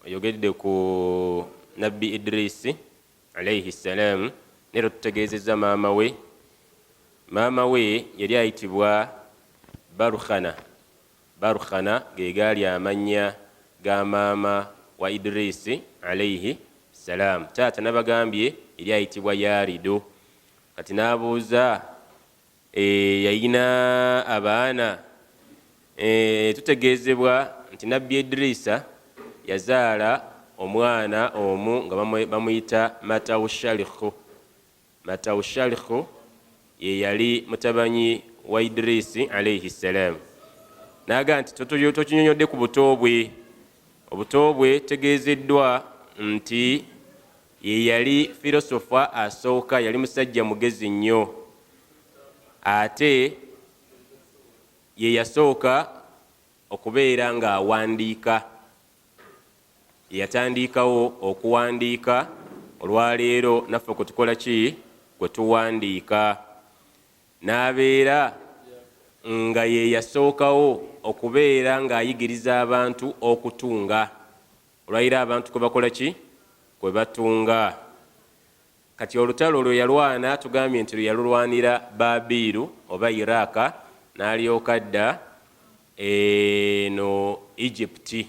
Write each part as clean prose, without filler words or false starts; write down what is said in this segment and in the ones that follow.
oyogedde ku nabbi Idris alayhi salam nero tutegeezezza maama we yali ayitibwa Barukhana ge gaali amannya ga maama wa Idris alayhi salam. Taata nabagambye yali ayitibwa Yarido. Kati n'abuuza yayina abaana. Tutegeezebwa nti nabbi Idrisa yazaala omwana omu nga bamuyita Matawushalikhu ye yali mutabanyi wa Idris alayhi salam. Naga nti tokinyonyodde ku buto bwe. Obuto bwe tegeezeddwa nti ye yali filosofa asooka, yali musajja mugezi nnyo, ate ye yasooka okubeera ng'awandiika. Ye yatandikawo okuwandiika, olwaleero naffe kwe tukola ki? Kwe tuwandiika. N'abeera nga ye yasookawo okubeera ng'ayigiriza abantu okutunga. Olwaleero abantu kwe bakola ki? Kwe batunga. Kati olutalo olwo yalwana, tugambye nti yalulwanira Babiru oba Iraka, n'alyoka adda eno Egypt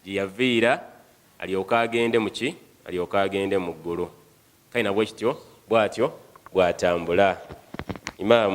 gye yaviira, alyoka agende mu ki? Alyoka agende mu ggulu. Kale na bwekityo bw'atyo bw'atambula. Imaamu